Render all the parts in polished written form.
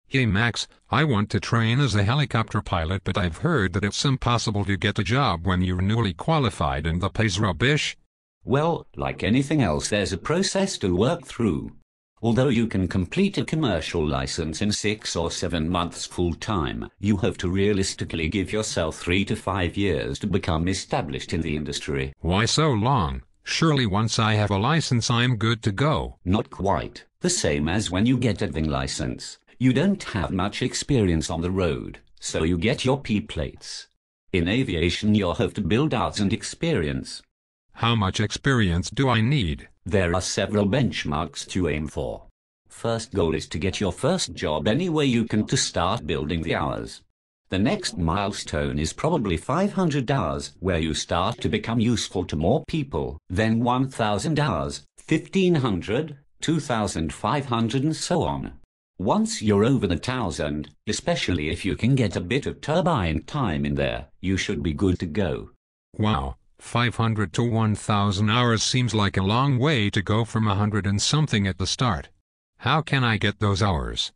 Hey Max, I want to train as a helicopter pilot, but I've heard that it's impossible to get a job when you're newly qualified and the pay's rubbish. Well, like anything else, there's a process to work through. Although you can complete a commercial license in 6 or 7 months full-time, you have to realistically give yourself 3 to 5 years to become established in the industry. Why so long? Surely once I have a license I'm good to go. Not quite. The same as when you get a driving license. You don't have much experience on the road, so you get your P plates. In aviation you'll have to build out and experience. How much experience do I need? There are several benchmarks to aim for. First goal is to get your first job any way you can to start building the hours. The next milestone is probably 500 hours, where you start to become useful to more people. Then 1,000 hours, 1,500, 2,500 and so on. Once you're over the 1,000, especially if you can get a bit of turbine time in there, you should be good to go. Wow, 500 to 1,000 hours seems like a long way to go from 100 and something at the start. How can I get those hours?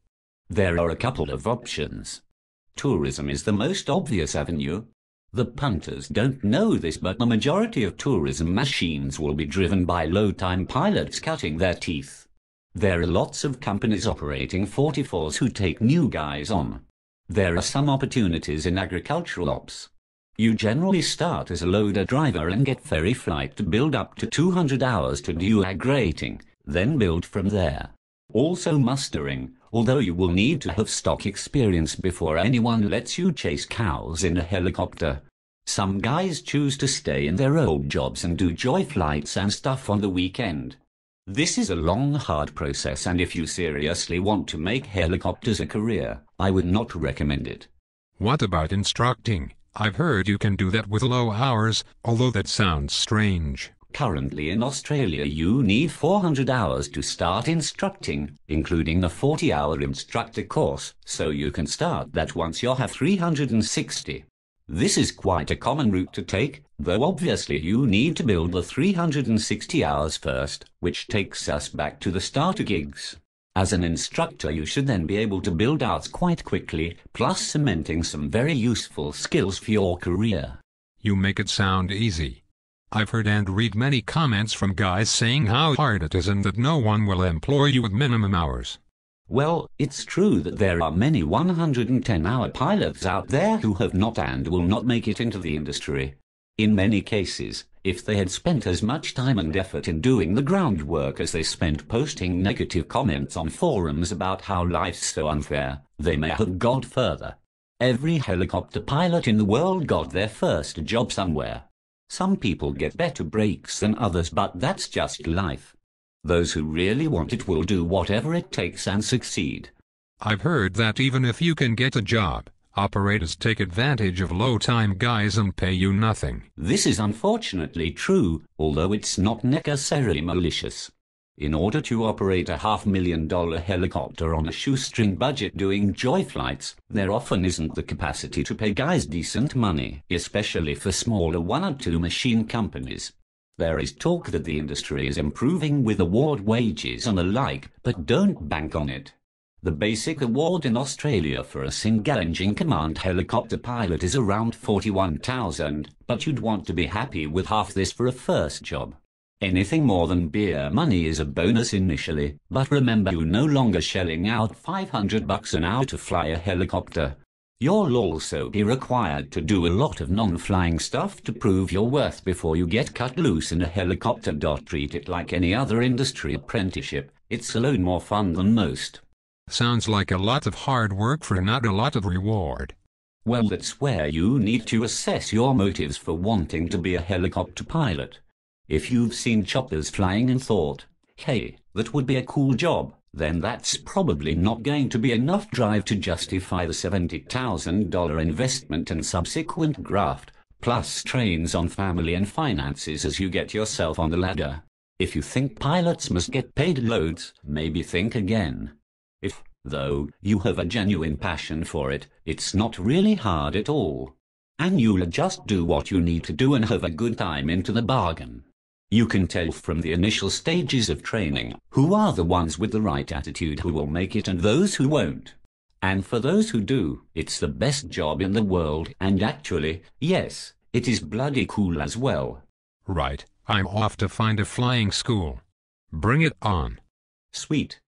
There are a couple of options. Tourism is the most obvious avenue. The punters don't know this, but the majority of tourism machines will be driven by low-time pilots cutting their teeth. There are lots of companies operating 44s who take new guys on. There are some opportunities in agricultural ops. You generally start as a loader driver and get ferry flight to build up to 200 hours to do ag rating, then build from there. Also mustering, although you will need to have stock experience before anyone lets you chase cows in a helicopter. Some guys choose to stay in their old jobs and do joy flights and stuff on the weekend. This is a long, hard process, and if you seriously want to make helicopters a career, I would not recommend it. What about instructing? I've heard you can do that with low hours, although that sounds strange. Currently in Australia you need 400 hours to start instructing, including a 40-hour instructor course, so you can start that once you have 360. This is quite a common route to take, though obviously you need to build the 360 hours first, which takes us back to the starter gigs. As an instructor you should then be able to build out quite quickly, plus cementing some very useful skills for your career. You make it sound easy. I've heard and read many comments from guys saying how hard it is and that no one will employ you with minimum hours. Well, it's true that there are many 110-hour pilots out there who have not and will not make it into the industry. In many cases, if they had spent as much time and effort in doing the groundwork as they spent posting negative comments on forums about how life's so unfair, they may have got further. Every helicopter pilot in the world got their first job somewhere. Some people get better breaks than others, but that's just life. Those who really want it will do whatever it takes and succeed. I've heard that even if you can get a job, operators take advantage of low-time guys and pay you nothing. This is unfortunately true, although it's not necessarily malicious. In order to operate a $500,000 helicopter on a shoestring budget doing joy flights, there often isn't the capacity to pay guys decent money, especially for smaller 1 or 2 machine companies. There is talk that the industry is improving with award wages and the like, but don't bank on it. The basic award in Australia for a single-engine command helicopter pilot is around $41,000, but you'd want to be happy with half this for a first job. Anything more than beer money is a bonus initially, but remember you're no longer shelling out $500 an hour to fly a helicopter. You'll also be required to do a lot of non-flying stuff to prove your worth before you get cut loose in a helicopter. Treat it like any other industry apprenticeship. It's a load more fun than most. Sounds like a lot of hard work for not a lot of reward. Well, that's where you need to assess your motives for wanting to be a helicopter pilot. If you've seen choppers flying and thought, hey, that would be a cool job, then that's probably not going to be enough drive to justify the $70,000 investment and subsequent graft, plus strains on family and finances as you get yourself on the ladder. If you think pilots must get paid loads, maybe think again. If, though, you have a genuine passion for it, it's not really hard at all. And you'll just do what you need to do and have a good time into the bargain. You can tell from the initial stages of training who are the ones with the right attitude who will make it and those who won't. And for those who do, it's the best job in the world, and actually, yes, it is bloody cool as well. Right, I'm off to find a flying school. Bring it on. Sweet.